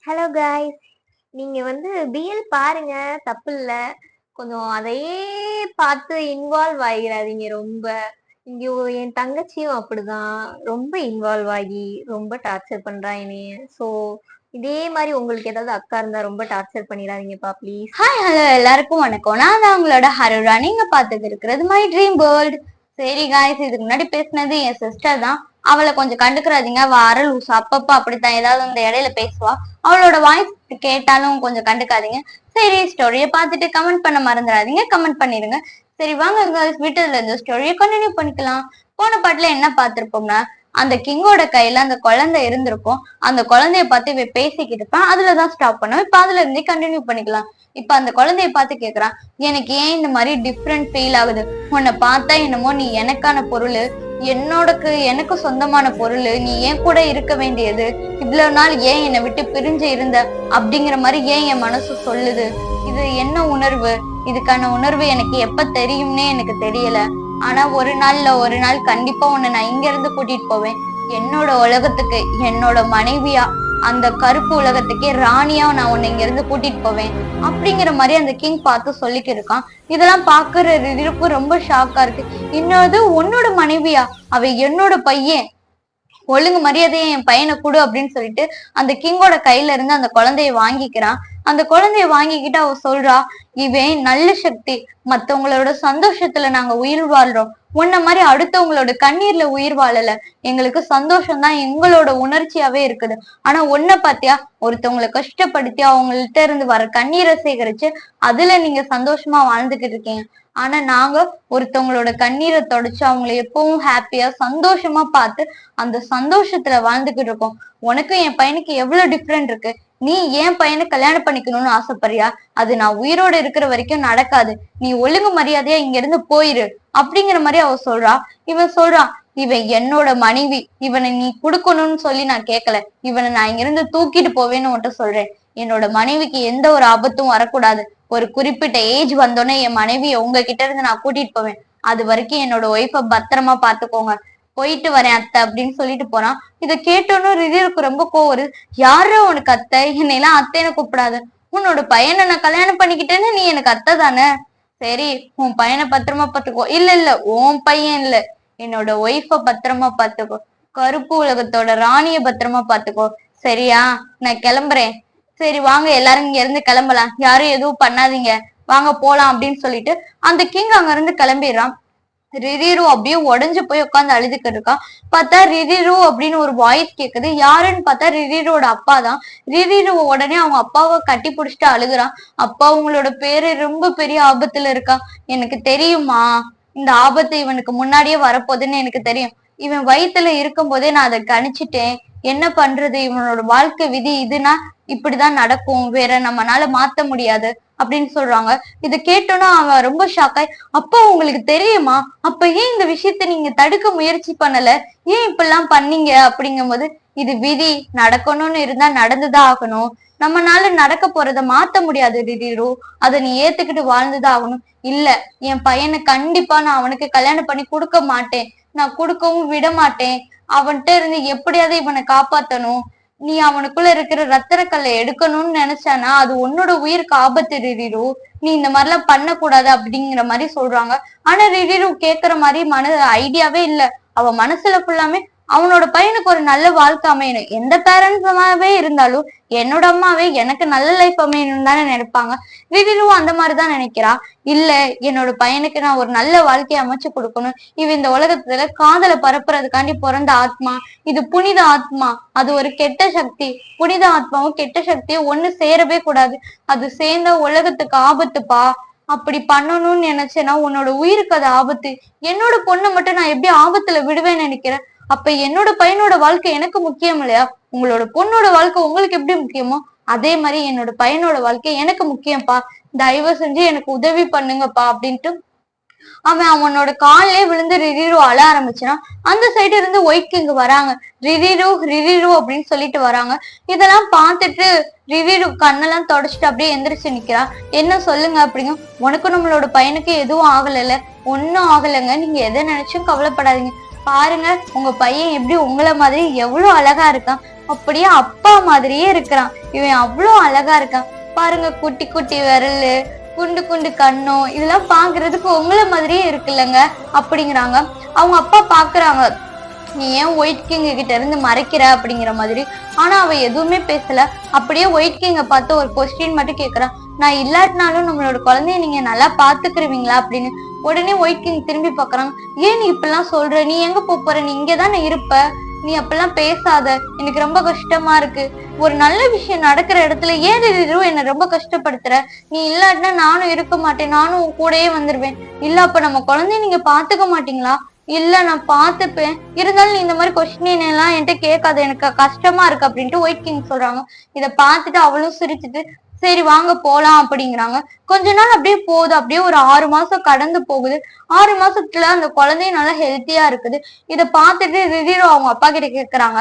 Hello guys. நீங்க PL பாருங்க, தப்பு இல்ல. கொஞ்சம் அதையே பார்த்து இன்வால்வ் ஆகிடாதீங்க ரொம்ப. இங்க என் தங்கச்சியும் அப்படிதான், ரொம்ப இன்வால்வ் ஆகி ரொம்ப டார்ச்சர் பண்றா என்னைய. ஸோ இதே மாதிரி உங்களுக்கு ஏதாவது அக்கா இருந்தா ரொம்ப டார்ச்சர் பண்ணிடாதீங்கப்பா ப்ளீஸ். ஹாய் ஹலோ எல்லாருக்கும் வணக்கம். நான் தான் உங்களோட ஹருரா. நீங்க பார்த்துட்டு இருக்கிறது மை ட்ரீம் வேர்ல்ட். சரி காய்ஸ், இதுக்கு முன்னாடி பேசினது என் சிஸ்டர் தான். அவளை கொஞ்சம் கண்டுக்கிறாதீங்க. வார லூஸ் அப்பப்ப அப்படித்தான் ஏதாவது அந்த இடையில பேசுவா. அவளோட வாய்ஸ் கேட்டாலும் கொஞ்சம் கண்டுக்காதீங்க. சரி, ஸ்டோரியை பார்த்துட்டு கமெண்ட் பண்ண மறந்துடாதீங்க, கமெண்ட் பண்ணிடுங்க. சரி வாங்க கேர்ள்ஸ், வீட்டுல இருந்து ஸ்டோரியை கண்டினியூ பண்ணிக்கலாம். போன பாட்டுல என்ன பார்த்திருப்போம்னா, அந்த கிங்கோட கையில அந்த குழந்தை இருந்திருக்கும். அந்த குழந்தைய பார்த்து இவ பேசிக்கிட்டு இருப்பான். அதுலதான் ஸ்டாப் பண்ணும். இப்ப அதுல இருந்தே கண்டினியூ பண்ணிக்கலாம். இப்ப அந்த குழந்தைய பார்த்து கேக்குறான், எனக்கு ஏன் இந்த மாதிரி டிஃப்ரெண்ட் ஃபீல் ஆகுது? உன்னை பார்த்தா என்னமோ நீ எனக்கான பொருள், எனக்கு சொந்தமான பொருள், நீ ஏன் கூட இருக்க வேண்டியது, இவ்வளவு நாள் ஏன் என்னை விட்டு பிரிஞ்சு இருந்த அப்படிங்கிற மாதிரி ஏன் என் மனசு சொல்லுது. இது என்ன உணர்வு? இதுக்கான உணர்வு எனக்கு எப்ப தெரியும்னே எனக்கு தெரியல. ஆனா ஒரு நாள் கண்டிப்பா உன்னை நான் இங்க இருந்து கூட்டிட்டு போவேன். என்னோட உலகத்துக்கு, என்னோட மனைவியா, அந்த கருப்பு உலகத்துக்கே ராணியா நான் உன்னை இங்க இருந்து கூட்டிட்டு போவேன் அப்படிங்கிற மாதிரி அந்த கிங் பார்த்து சொல்லிட்டு இருக்கான். இதெல்லாம் பாக்குற ரிதிருக்கு ரொம்ப ஷாக்கா இருக்கு. இன்னொரு உன்னோட மனைவியா? அவ என்னோட பையன், ஒழுங்கு மரியாதையை என் பையனை கொடு அப்படின்னு சொல்லிட்டு அந்த கிங்கோட கையில இருந்து அந்த குழந்தைய வாங்கிக்கிறான். அந்த குழந்தைய வாங்கிக்கிட்டு அவ சொல்றா, இவன் நல்ல சக்தி, மத்தவங்களோட சந்தோஷத்துல நாங்க உயிர் வாழ்றோம், உன்ன மாதிரி அடுத்தவங்களோட கண்ணீர்ல உயிர் வாழல. எங்களுக்கு சந்தோஷம் தான் எங்களோட உணர்ச்சியாவே இருக்குது. ஆனா ஒன்ன பாத்தியா, ஒருத்தவங்களை கஷ்டப்படுத்தி அவங்கள்ட்ட இருந்து வர கண்ணீரை சேகரிச்சு அதுல நீங்க சந்தோஷமா வாழ்ந்துகிட்டு இருக்கீங்க. ஆனா நாங்க ஒருத்தவங்களோட கண்ணீரை தொடச்சு அவங்களை எப்பவும் ஹாப்பியா சந்தோஷமா பார்த்து அந்த சந்தோஷத்துல வாழ்ந்துகிட்டு இருக்கோம். உனக்கும் என் பையனுக்கு எவ்வளவு டிஃப்ரெண்ட் இருக்கு. நீ என் பையனை கல்யாணம் பண்ணிக்கணும்னு ஆசைப்படுறியா? அது நான் உயிரோட இருக்கிற வரைக்கும் நடக்காது. நீ ஒழுங்கு மரியாதையா இங்க இருந்து போயிரு அப்படிங்கிற மாதிரி அவ சொல்றா. இவன் சொல்றான், இவன் என்னோட மனைவி, இவனை நீ குடுக்கணும்னு சொல்லி நான் கேட்கல. இவனை நான் இங்க இருந்து தூக்கிட்டு போவேன்னு உன்ட்ட சொல்றேன். என்னோட மனைவிக்கு எந்த ஒரு ஆபத்தும் வரக்கூடாது. ஒரு குறிப்பிட்ட ஏஜ் வந்தோடனே என் மனைவியை உங்ககிட்ட இருந்து நான் கூட்டிட்டு போவேன். அது வரைக்கும் என்னோட ஒய்ஃபை பத்திரமா பாத்துக்கோங்க. போயிட்டு வரேன் அத்தை அப்படின்னு சொல்லிட்டு போறான். இதை கேட்டோன்னு ரிதிருக்கு ரொம்ப கோவரு. யாரோ உனக்கு அத்தை? என்னையெல்லாம் அத்தைன்னு கூப்பிடாது. உன்னோட பையனை நான் கல்யாணம் பண்ணிக்கிட்டேன்னு நீ எனக்கு அத்தை தானே? சரி, உன் பையனை பத்திரமா பாத்துக்கோ. இல்ல இல்ல, உன் பையன் இல்ல, என்னோட ஒய்ஃப பத்திரமா பாத்துக்கோ. கருப்பு உலகத்தோட ராணிய பத்திரமா பாத்துக்கோ. சரியா? நான் கிளம்புறேன். சரி வாங்க எல்லாரும் இங்க இருந்து கிளம்பலாம், யாரும் எதுவும் பண்ணாதீங்க, வாங்க போலாம் அப்படின்னு சொல்லிட்டு அந்த கிங் அங்க இருந்து கிளம்பிடுறான். ரிரிரு அப்படியே உடஞ்சு போய் உட்காந்து அழுதுகிட்டு இருக்கான். பார்த்தா ரிரிரு அப்படின்னு ஒரு வாய்ஸ் கேக்குது. யாருன்னு பார்த்தா ரிரிரோட அப்பா தான். ரிரிரு உடனே அவங்க அப்பாவை கட்டி பிடிச்சிட்டு அழுகுறான். அப்பா, உங்களோட பேரு ரொம்ப பெரிய ஆபத்துல இருக்கா. எனக்கு தெரியுமா, இந்த ஆபத்து இவனுக்கு முன்னாடியே வரப்போகுதுன்னு எனக்கு தெரியும். இவன் வயித்துல இருக்கும் போதே நான் அதை கணிச்சிட்டேன். என்ன பண்றது, இவனோட வாழ்க்கை விதி இதுனா இப்படிதான் நடக்கும், வேற நம்மனால மாத்த முடியாது அப்படின்னு சொல்றாங்க. இதை கேட்டோன்னா அவன் ரொம்ப ஷாக்காய், அப்பா உங்களுக்கு தெரியுமா? அப்ப ஏன் இந்த விஷயத்த நீங்க தடுக்க முயற்சி பண்ணல? ஏன் இப்பெல்லாம் பண்ணீங்க? அப்படிங்கும் போது, இது விதி, நடக்கணும்னு இருந்தா நடந்துதான் ஆகணும். நம்மனால நடக்க போறத மாத்த முடியாது ரிதிரு, அதை நீ ஏத்துக்கிட்டு வாழ்ந்துதான் ஆகணும். இல்ல, என் பையனை கண்டிப்பா நான் அவனுக்கு கல்யாணம் பண்ணி கொடுக்க மாட்டேன். நான் கொடுக்கவும் விட மாட்டேன். அவன்கிட்ட இருந்து எப்படியாவது இவனை காப்பாத்தணும். நீ அவனுக்குள்ள இருக்கிற ரத்தனக்கல்லை எடுக்கணும்னு நினைச்சானா அது உன்னோட உயிருக்கு ஆபத்து ரிரிரு. நீ இந்த மாதிரிலாம் பண்ணக்கூடாது அப்படிங்கிற மாதிரி சொல்றாங்க. ஆனா ரிரிரு கேக்குற மாதிரி ஐடியாவே இல்ல. அவ மனசுல ஃபுல்லாமே அவனோட பையனுக்கு ஒரு நல்ல வாழ்க்கை அமையணும். எந்த பேரண்ட்ஸாவே இருந்தாலும் என்னோட அம்மாவே எனக்கு நல்ல லைஃப் அமையணும்னு தானே நினைப்பாங்க. ரிரிரும் அந்த மாதிரிதான் நினைக்கிறா. இல்ல, என்னோட பையனுக்கு நான் ஒரு நல்ல வாழ்க்கையை அமைச்சு கொடுக்கணும். இவ இந்த உலகத்துல காதலை பரப்புறதுக்காண்டி பிறந்த ஆத்மா. இது புனித ஆத்மா, அது ஒரு கெட்ட சக்தி. புனித ஆத்மாவும் கெட்ட சக்தியும் ஒண்ணு சேரவே கூடாது. அது சேர்ந்த உலகத்துக்கு ஆபத்துப்பா. அப்படி பண்ணணும்னு நினைச்சேன்னா உன்னோட உயிருக்கு அது ஆபத்து. என்னோட பொண்ணை மட்டும் நான் எப்படி ஆபத்துல விடுவேன்னு நினைக்கிறேன்? அப்ப என்னோட பையனோட வாழ்க்கை எனக்கு முக்கியம் இல்லையா? உங்களோட பொண்ணோட வாழ்க்கை உங்களுக்கு எப்படி முக்கியமோ அதே மாதிரி என்னோட பையனோட வாழ்க்கை எனக்கு முக்கியம்ப்பா. தயவு செஞ்சு எனக்கு உதவி பண்ணுங்கப்பா அப்படின்ட்டு அவனோட காலிலே விழுந்து ரிரிரு அழ ஆரம்பிச்சுனா அந்த சைடு இருந்து ஒயிட் கிங் வராங்க. ரிரிரு ரிரிரு அப்படின்னு சொல்லிட்டு வராங்க. இதெல்லாம் பார்த்துட்டு ரிரிரு கண்ணெல்லாம் தொடச்சிட்டு அப்படியே எந்திரிச்சு நிக்கிறா. என்ன சொல்லுங்க அப்படிங்க. உனக்கும் நம்மளோட பையனுக்கு எதுவும் ஆகலைல்ல? ஒன்னும் ஆகலைங்க, நீங்க எதை நினைச்சும் கவலைப்படாதீங்க. பாருங்க, உங்க பையன் எப்படி உங்களை மாதிரி எவ்வளவு அழகா இருக்கான். அப்படியே அப்பா மாதிரியே இருக்கிறான். இவன் அவ்வளோ அழகா இருக்கான் பாருங்க, குட்டி குட்டி விரலு, குண்டு குண்டு கண்ணும், இதெல்லாம் பாக்குறதுக்கு உங்களை மாதிரியே இருக்குல்லங்க அப்படிங்கிறாங்க. அவங்க அப்பா பாக்குறாங்க, நீ ஏன் ஒயிட் கிங் கிட்ட இருந்து மறைக்கிற அப்படிங்கிற மாதிரி. ஆனா அவ எதுவுமே பேசல. அப்படியே ஒயிட் கிங்க பார்த்து ஒரு கொஸ்டின் மட்டும் கேக்குறான், நான் இல்லாட்டினாலும் நம்மளோட குழந்தைய நீங்க நல்லா பாத்துக்கிருவீங்களா அப்படின்னு. உடனே ஒயிட் கிங் திரும்பி பாக்குறாங்க, ஏன் நீ இப்பெல்லாம் சொல்ற, நீ எங்க போற, நீ இங்கதானே இருப்ப, நீ அப்பெல்லாம் பேசாத, எனக்கு ரொம்ப கஷ்டமா இருக்கு, ஒரு நல்ல விஷயம் நடக்கிற இடத்துல ஏன் என்ன ரொம்ப கஷ்டப்படுத்துற, நீ இல்லாட்டினா நானும் இருக்க மாட்டேன், நானும் உன் கூடயே வந்துருவேன். இல்ல அப்ப நம்ம குழந்தைய நீங்க பாத்துக்க மாட்டீங்களா, இல்ல நான் பாத்துப்பேன், இருந்தாலும் நீ இந்த மாதிரி கொஸ்டின் எல்லாம் என்கிட்ட கேட்காத, எனக்கு கஷ்டமா இருக்கு அப்படின்ட்டு ஒயிட் கிங் சொல்றாங்க. இத பாத்துட்டு அவளும் சிரிச்சுட்டு சரி வாங்க போலாம் அப்படிங்கிறாங்க. கொஞ்ச நாள் அப்படியே போகுது. அப்படியே ஒரு 6 மாசம் கடந்து போகுது. 6 மாசத்துல அந்த குழந்தையும் நல்லா ஹெல்த்தியா இருக்குது. இத பாத்துட்டு ரிதிரோ அவங்க அப்பா கிட்ட கேக்குறாங்க,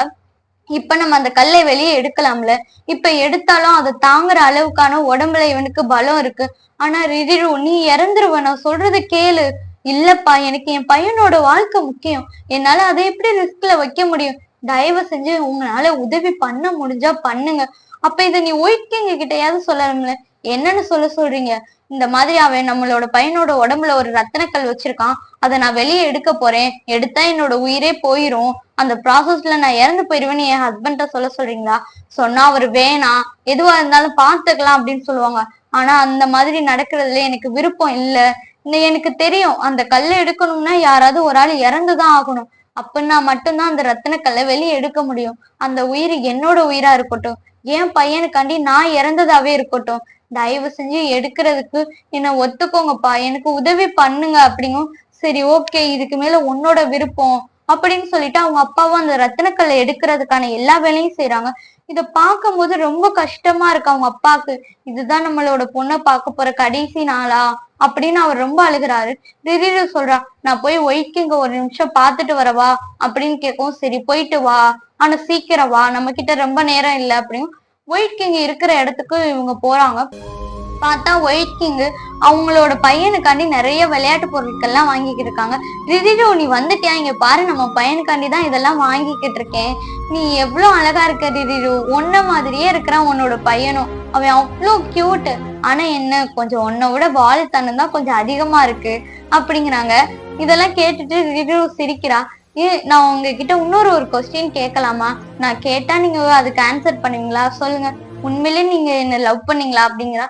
இப்ப நம்ம அந்த கல்லை வெளியே எடுக்கலாம்ல, இப்ப எடுத்தாலும் அதை தாங்குற அளவுக்கான உடம்புல இவனுக்கு பலம் இருக்கு. ஆனா ரிதிரு நீ இறந்துருவ, நான் சொல்றது கேளு. இல்லப்பா, எனக்கு என் பையனோட வாழ்க்கை முக்கியம், என்னால அதை எப்படி ரிஸ்க்ல வைக்க முடியும், தயவு செஞ்சு உங்களால உதவி பண்ண முடிஞ்சா பண்ணுங்க. அப்ப இதை நீ ஒயிட் கிங் கிட்டயாவது சொல்லணும்ல. என்னன்னு சொல்றீங்க, இந்த மாதிரி அவன் நம்மளோட பையனோட உடம்புல ஒரு ரத்தனக்கல் வச்சிருக்கான், அதை நான் வெளியே எடுக்க போறேன், எடுத்தா என்னோட உயிரே போயிரும், அந்த ப்ராசஸ்ல நான் இறந்து போயிருவேன்னு என் ஹஸ்பண்ட சொல்றீங்களா. சொன்னா அவரு வேணாம், எதுவா இருந்தாலும் பாத்துக்கலாம் அப்படின்னு சொல்லுவாங்க. ஆனா அந்த மாதிரி நடக்கிறதுல எனக்கு விருப்பம் இல்ல. எனக்கு தெரியும், அந்த கல்லை எடுக்கணும்னா யாராவது ஒரு ஆள் இறந்துதான் ஆகணும், அப்படின்னா மட்டும்தான் அந்த ரத்தினக்கல்லை வெளியே எடுக்க முடியும். அந்த உயிர் என்னோட உயிரா இருக்கட்டும், என் பையனுக்காண்டி நான் இறந்ததாவே இருக்கட்டும், தயவு செஞ்சு எடுக்கிறதுக்கு என்ன ஒத்துக்கோங்கப்பா, எனக்கு உதவி பண்ணுங்க அப்படிங்கும். சரி ஓகே, இதுக்கு மேல உன்னோட விருப்பம் அப்படின்னு சொல்லிட்டு அவங்க அப்பாவும் அந்த ரத்தினக்கல்லை எடுக்கிறதுக்கான எல்லா வேலையும் செய்யறாங்க. இத பார்க்கும்போது ரொம்ப கஷ்டமா இருக்கு அவங்க அப்பாவுக்கு. இதுதான் நம்மளோட பொண்ணை பார்க்க போற கடைசி நாளா அப்படின்னு அவர் ரொம்ப அழுகிறாரு. திடீர்னு சொல்றா, நான் போய் ஒயிட் கிங்க ஒரு நிமிஷம் பாத்துட்டு வரவா அப்படின்னு கேட்கவும், சரி போயிட்டு வா, ஆனா சீக்கிரம் வா, நம்ம கிட்ட ரொம்ப நேரம் இல்லை அப்படின்னு ஒயிட் கிங் இருக்கிற இடத்துக்கு இவங்க போறாங்க. பார்த்தா ஒயிட் கிங் அவங்களோட பையனுக்காண்டி நிறைய விளையாட்டு பொருட்கள்லாம் வாங்கிக்கிட்டு இருக்காங்க. ரிதிரு நீ வந்துட்டியா, இங்க பாரு, நம்ம பையனுக்காண்டி தான் இதெல்லாம் வாங்கிக்கிட்டு இருக்கேன், நீ எவ்வளவு அழகா இருக்க ரிதிரு, உன்ன மாதிரியே இருக்கிறான் உன்னோட பையனும், அவன் அவ்வளோ கியூட், ஆனா என்ன கொஞ்சம் உன்னை விட வால்தனம் தான் கொஞ்சம் அதிகமா இருக்கு அப்படிங்கிறாங்க. இதெல்லாம் கேட்டுட்டு ரிதிரு சிரிக்கிறா. நான் உங்ககிட்ட ஒரு கொஸ்டின் கேட்கலாமா, நான் கேட்டா நீங்க அதுக்கு ஆன்சர் பண்ணுவீங்களா, சொல்லுங்க, உண்மையிலே நீங்க என்ன லவ் பண்ணீங்களா அப்படிங்கிறா.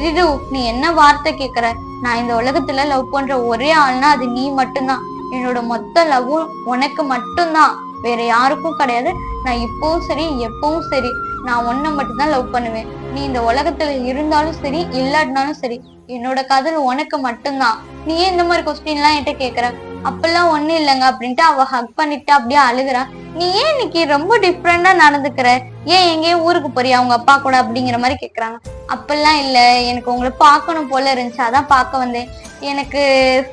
ரிது நீ என்ன வார்த்தை கேக்குற, நான் இந்த உலகத்துல லவ் பண்ற ஒரே ஆள்னா அது நீ மட்டும்தான், என்னோட மொத்த லவ்வும் உனக்கு மட்டும்தான், வேற யாருக்கும் கிடையாது, நான் இப்பவும் சரி எப்பவும் சரி நான் உன்னை மட்டும்தான் லவ் பண்ணுவேன், நீ இந்த உலகத்துல இருந்தாலும் சரி இல்லாட்டினாலும் சரி என்னோட காதல் உனக்கு மட்டும்தான், நீ ஏன் இந்த மாதிரி கொஸ்டின் எல்லாம் என்கிட்ட கேக்குற, அப்பெல்லாம் ஒண்ணு இல்லைங்க அப்படின்ட்டு அவ ஹக் பண்ணிட்டு அப்படியே அழுகுறா. நீ ஏன் இன்னைக்கு ரொம்ப டிஃப்ரெண்டா நடந்துக்கிற, ஏன் எங்கேயும் ஊருக்கு போறியா அவங்க அப்பா கூட அப்படிங்கிற மாதிரி கேக்குறாங்க. அப்பெல்லாம் இல்ல, எனக்கு உங்களை பார்க்கணும் போல இருந்துச்சு, அதான் பார்க்க வந்தேன், எனக்கு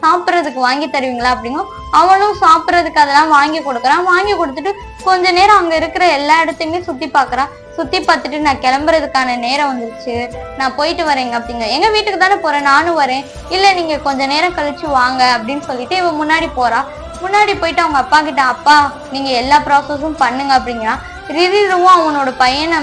சாப்பிட்றதுக்கு வாங்கி தருவீங்களா அப்படிங்கும். அவனும் சாப்பிட்றதுக்கு அதெல்லாம் வாங்கி கொடுக்குறான். வாங்கி கொடுத்துட்டு கொஞ்ச நேரம் அங்க இருக்கிற எல்லா இடத்தையுமே சுத்தி பாக்குறான். சுத்தி பார்த்துட்டு நான் கிளம்புறதுக்கான நேரம் வந்துருச்சு, நான் போயிட்டு வரேங்க அப்படிங்க. எங்க வீட்டுக்கு தானே போறேன், நானும் வரேன், இல்ல நீங்க கொஞ்ச நேரம் கழிச்சு வாங்க அப்படின்னு சொல்லிட்டு இவன் முன்னாடி போறா. முன்னாடி போயிட்டு அவங்க அப்பா கிட்ட, அப்பா நீங்க எல்லா ப்ராசஸும் பண்ணுங்க அப்படிங்கிறான். ரிதிருவும் அவனோட பையனை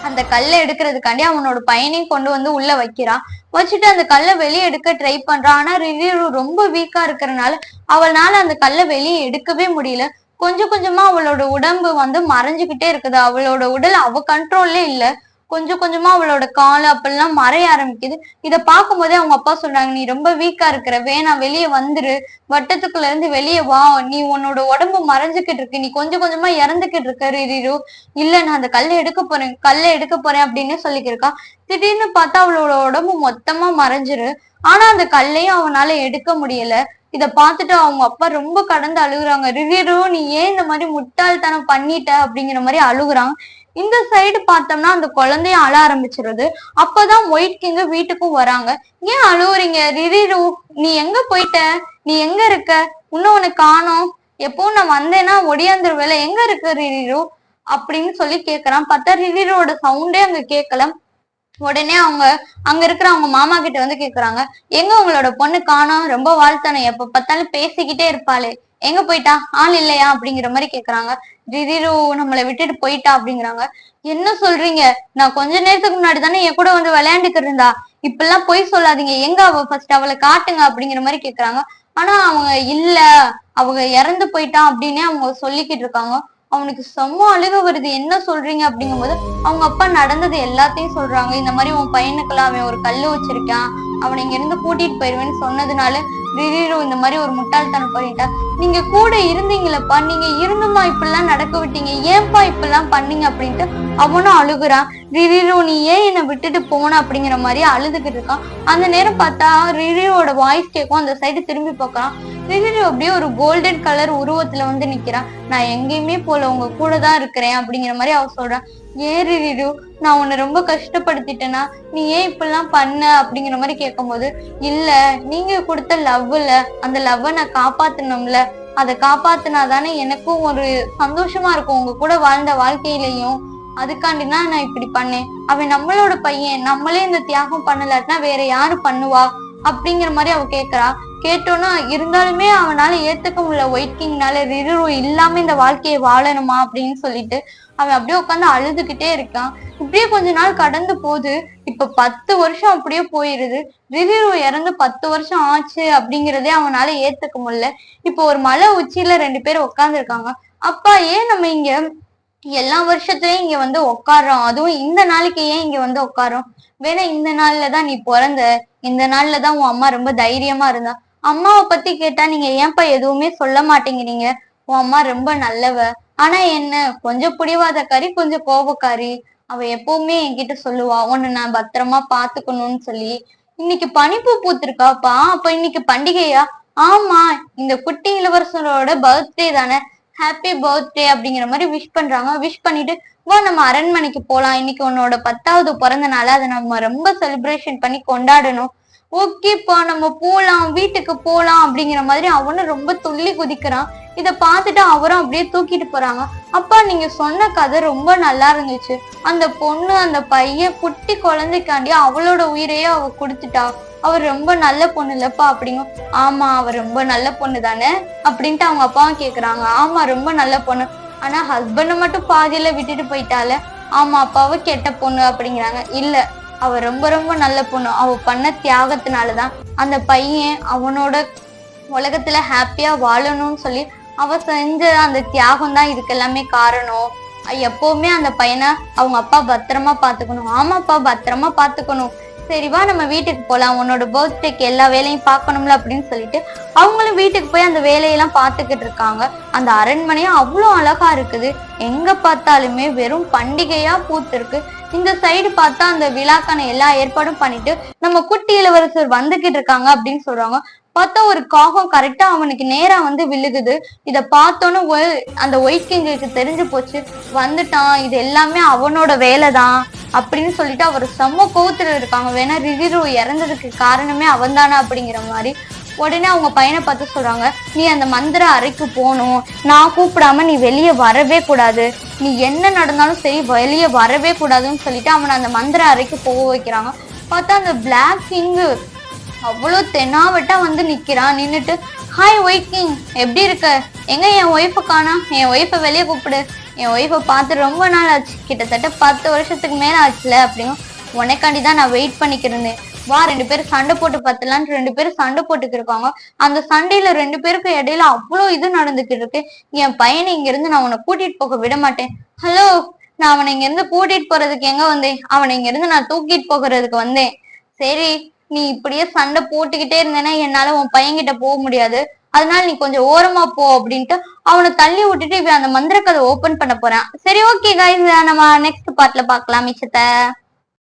அந்த கல்லை எடுக்கிறதுக்காண்டி அவனோட பையனையும் கொண்டு வந்து உள்ள வைக்கிறான். வச்சுட்டு அந்த கல்லை வெளியே எடுக்க ட்ரை பண்றான். ஆனா ரிதிரு ரொம்ப வீக்கா இருக்கிறதுனால அவளால அந்த கல்லை வெளியே எடுக்கவே முடியல. கொஞ்சம் கொஞ்சமா அவளோட உடம்பு வந்து மறைஞ்சுக்கிட்டே இருக்குது. அவளோட உடல் அவ கண்ட்ரோல்லே இல்ல. கொஞ்சம் கொஞ்சமா அவளோட கால் அப்படிலாம் மறைய ஆரம்பிக்குது. இத பார்க்கும் போதே அவங்க அப்பா சொல்றாங்க, நீ ரொம்ப வீக்கா இருக்கிற, வேணாம் வெளியே வந்துரு, வட்டத்துக்குள்ள இருந்து வெளியே வா, நீ உன்னோட உடம்பு மறைஞ்சுக்கிட்டு இருக்கு, நீ கொஞ்சம் கொஞ்சமா இறந்துகிட்டு இருக்க ரிரு, இல்ல நான் அந்த கல்லை எடுக்க போறேன் அப்படின்னு சொல்லிக்கிருக்கா. திடீர்னு பார்த்தா அவளோட உடம்பு மொத்தமா மறைஞ்சிரு. ஆனா அந்த கல்லையும் அவனால எடுக்க முடியல. இத பார்த்துட்டு அவங்க அப்பா ரொம்ப கடந்து அழுகுறாங்க. ரிரு நீ ஏன் இந்த மாதிரி முட்டாள்தனம் பண்ணிட்ட அப்படிங்கிற மாதிரி அழுகுறாங்க. இந்த சைடு பார்த்தோம்னா அந்த குழந்தையும் அழ ஆரம்பிச்சிருது. அப்பதான் ஒயிட் கிங் வீட்டுக்கும் வராங்க. ஏன் அழுவுறீங்க, ரிரு நீ எங்க போயிட்ட, நீ எங்க இருக்க, இன்னும் உனக்கு காணோம், எப்பவும் நான் வந்தேன்னா ஒடியாந்துருவேல, எங்க இருக்க ரிரு அப்படின்னு சொல்லி கேக்குறான். பார்த்தா ரிரோட சவுண்டே அங்க கேட்கல. உடனே அங்க இருக்கிற அவங்க மாமா கிட்ட வந்து கேக்குறாங்க, எங்க உங்களோட பொண்ணு காணோம், ரொம்ப வாழ்த்தானே, எப்ப பார்த்தாலும் பேசிக்கிட்டே இருப்பாளே, எங்க போயிட்டா, ஆள் இல்லையா அப்படிங்கிற மாதிரி கேக்குறாங்க. திடீரு நம்மளை விட்டுட்டு போயிட்டா அப்படிங்கிறாங்க. என்ன சொல்றீங்க, நான் கொஞ்ச நேரத்துக்கு முன்னாடி தானே என் கூட வந்து விளையாண்டுக்கிட்டு இருந்தா, இப்பெல்லாம் பொய் சொல்லாதீங்க, எங்க அவ, ஃபர்ஸ்ட் அவளை காட்டுங்க அப்படிங்கிற மாதிரி கேக்குறாங்க. ஆனா அவங்க இல்ல, அவங்க இறந்து போயிட்டான் அப்படின்னே அவங்க சொல்லிக்கிட்டு இருக்காங்க. அவனுக்கு செம்ம அழுக வருது. என்ன சொல்றீங்க அப்படிங்கும் போது அவங்க அப்பா நடந்தது எல்லாத்தையும் சொல்றாங்க. இந்த மாதிரி உன் பையனுக்கெல்லாம் அவன் ஒரு கல்லு வச்சிருக்கான், அவனை இங்க இருந்து கூட்டிட்டு போயிருவேன்னு சொன்னதுனால திடீர்னு இந்த மாதிரி ஒரு முட்டாள்தனம் பண்ணிட்டா. நீங்க கூட இருந்தீங்களப்பா, நீங்க இருந்துமா இப்படிலாம் நடக்க விட்டீங்க, ஏன்பா இப்படிலாம் பண்ணீங்க அப்படின்ட்டு அவனும் அழுகுறான். ரிரிரு நீ ஏன் என்னை விட்டுட்டு போன அப்படிங்கிற மாதிரி அழுதுகிட்டு இருக்கான். அந்த நேரம் பார்த்தா ரிரியோட வாய்ஸ் கேட்கும். அந்த சைடு திரும்பி பார்க்கறான். ரிரிரு அப்படியே ஒரு கோல்டன் கலர் உருவத்துல வந்து நிக்கிறான். நான் எங்கேயுமே போல, உங்க கூட தான் இருக்கிறேன் அப்படிங்கிற மாதிரி அவ சொல்றான். ஏன் ரிரிரு, நான் உன்னை ரொம்ப கஷ்டப்படுத்திட்டேனா, நீ ஏன் இப்படிலாம் பண்ண அப்படிங்கிற மாதிரி கேட்கும் போது, இல்ல நீங்க கொடுத்த லவ்ல அந்த லவ்வை நான் காப்பாத்தணும்ல, அதை காப்பாத்தினாதானே எனக்கும் ஒரு சந்தோஷமா இருக்கும் உங்க கூட வாழ்ந்த வாழ்க்கையிலையும், அதுக்காண்டிதான் நான் இப்படி பண்ணேன். அவன் நம்மளோட பையன், நம்மளே இந்த தியாகம் பண்ணலாட்டினா வேற யாரு பண்ணுவா அப்படிங்கிற மாதிரி அவ கேக்குறா. கேட்டோன்னா இருந்தாலுமே அவனால ஏத்துக்க முடியல, ஒயிட் கிங்னால ரிரு இல்லாம இந்த வாழ்க்கையை வாழணுமா அப்படின்னு சொல்லிட்டு அவன் அப்படியே உட்காந்து அழுதுகிட்டே இருக்கான். இப்படியே கொஞ்ச நாள் கடந்து போகுது. இப்ப 10 வருஷம் அப்படியே போயிருது. ரிரு இறந்து 10 வருஷம் ஆச்சு அப்படிங்கிறதே அவனால ஏத்துக்க முடியல. இப்போ ஒரு மலை உச்சியில 2 பேரும் உட்கார்ந்து இருக்காங்க. அப்பா ஏன் நம்ம இங்க எல்லா வருஷத்துலயும் இங்க வந்து உட்காரோம், அதுவும் இந்த நாளைக்கு ஏன் இங்க வந்து உட்காரோம், வேணா இந்த நாள்லதான் நீ பிறந்த, இந்த நாள்லதான் உன் அம்மா ரொம்ப தைரியமா இருந்தா, அம்மாவை பத்தி கேட்டா நீங்க ஏன்பா எதுவுமே சொல்ல மாட்டேங்கிறீங்க, உன் அம்மா ரொம்ப நல்லவ, ஆனா என்ன கொஞ்சம் பிடிவாதக்காரி, கொஞ்சம் கோபக்காரி, அவ எப்பவுமே என்கிட்ட சொல்லுவா உன்னை நான் பத்திரமா பாத்துக்கணும்னு சொல்லி. இன்னைக்கு பனிப்பூ பூத்திருக்காப்பா, அப்ப இன்னைக்கு பண்டிகையா, ஆமா இந்த குட்டி இளவரசரோட பர்த்டே தானே, ஹாப்பி பர்த்டே அப்படிங்கிற மாதிரி விஷ் பண்றாங்க. விஷ் பண்ணிட்டு வா நம்ம அரண்மனைக்கு போலாம், இன்னைக்கு உன்னோட 10வது பிறந்த நாள், அதை நம்ம ரொம்ப செலிப்ரேஷன் பண்ணி கொண்டாடணும். ஓகேப்பா நம்ம போலாம், வீட்டுக்கு போலாம் அப்படிங்கிற மாதிரி அவனும் ரொம்ப துள்ளி குதிக்கிறான். இத பார்த்துட்டு அவரும் அப்படியே தூக்கிட்டு போறாங்க. அப்பா நீங்க சொன்ன கதை ரொம்ப நல்லா இருந்துச்சு, அந்த பொண்ணு அந்த பையன் குட்டி குழந்தைக்காண்டி அவளோட உயிரையே அவ கொடுத்துட்டா, அவர் ரொம்ப நல்ல பொண்ணு இல்லப்பா அப்படிங்க. ஆமா அவர் ரொம்ப நல்ல பொண்ணு தானே அப்படின்ட்டு அவங்க அப்பாவும் கேக்குறாங்க. ஆமா ரொம்ப நல்ல பொண்ணு, ஆனா ஹஸ்பண்டை மட்டும் பாதியில விட்டுட்டு போயிட்டால, ஆமா அப்பாவை கெட்ட பொண்ணு அப்படிங்கிறாங்க. இல்ல அவ ரொம்ப ரொம்ப நல்ல பொண்ணு, அவ பண்ண தியாகத்தினாலதான் அந்த பையன் அவனோட உலகத்துல ஹாப்பியா வாழணும்னு சொல்லி அவ செஞ்ச அந்த தியாகம் தான் இதுக்கு எல்லாமே காரணம். எப்பவுமே அந்த பையனை அவங்க அப்பா பத்திரமா பாத்துக்கணும். ஆமாப்பா பத்திரமா பாத்துக்கணும், சரி வா நம்ம வீட்டுக்கு போலாம், உன்னோட பர்த்டேக்கு எல்லா வேலையும் பார்க்கணும்ல அப்படின்னு சொல்லிட்டு அவங்களும் வீட்டுக்கு போய் அந்த வேலையெல்லாம் பார்த்துக்கிட்டு இருக்காங்க. அந்த அரண்மனையும் அவ்வளோ அழகா இருக்குது, எங்க பார்த்தாலுமே வெறும் பண்டிகையா பூத்து இருக்கு. இந்த சைடு பார்த்தா அந்த விழாக்கான எல்லா ஏற்பாடும் பண்ணிட்டு நம்ம குட்டி இளவரசர் வந்துகிட்டு இருக்காங்க அப்படின்னு சொல்றாங்க. பார்த்தா ஒரு காகம் கரெக்டா அவனுக்கு நேரா வந்து விழுகுது. இத பார்த்தோன்னு அந்த ஒயிட் கிங்குக்கு தெரிஞ்சு போச்சு, வந்துட்டான், இது எல்லாமே அவனோட வேலைதான் அப்படின்னு சொல்லிட்டு அவர் செம்ம கோவத்துல இருக்காங்க. வேணா ரிரிரு இறந்ததுக்கு காரணமே அவன் தானே அப்படிங்கிற மாதிரி. உடனே அவங்க பையனை பார்த்து சொல்றாங்க, நீ அந்த மந்திர அறைக்கு போகணும், நான் கூப்பிடாம நீ வெளியே வரவே கூடாது, நீ என்ன நடந்தாலும் சரி வெளியே வரவே கூடாதுன்னு சொல்லிட்டு அவனை அந்த மந்திர அறைக்கு போக வைக்கிறாங்க. பார்த்தா அந்த பிளாக் கிங்கு அவ்வளோ தென்னாவட்டா வந்து நிக்கிறான். நின்றுட்டு ஹாய் ஒயிட் கிங் எப்படி இருக்க, எங்க என் ஒய்ஃபை காணா, என் ஒய்ஃபை வெளியே கூப்பிடு, என் ஒய்ஃபை பார்த்து ரொம்ப நாள் ஆச்சு, கிட்டத்தட்ட 10 வருஷத்துக்கு மேல ஆச்சுல அப்படிங்க. உனக்காண்டி தான் நான் வெயிட் பண்ணிக்கிறேன், வா 2 பேரும் சண்டை போட்டு பத்தலான்னு 2 பேரும் சண்டை போட்டுக்கு இருக்காங்க. அந்த சண்டையில 2 பேருக்கு இடையில அவ்வளோ இது நடந்துகிட்டு இருக்கு. என் பையனை இங்க இருந்து நான் உன்னை கூட்டிட்டு போக விட மாட்டேன். ஹலோ, நான் அவனை இங்க இருந்து கூட்டிட்டு போறதுக்கு எங்க வந்தேன், அவனை இங்க இருந்து நான் தூக்கிட்டு போகிறதுக்கு வந்தேன். சரி நீ இப்படியே சண்டை போட்டுக்கிட்டே இருந்தேன்னா என்னால உன் பையன்கிட்ட போக முடியாது, அதனால நீ கொஞ்சம் ஓரமா போ அப்படின்ட்டு அவனை தள்ளி விட்டுட்டு இவன் அந்த மந்திர கதை ஓபன் பண்ண போறான். சரி ஓகே கைஸ், நம்ம நெக்ஸ்ட் பார்ட்ல பார்க்கலாம் மிச்சத்தை.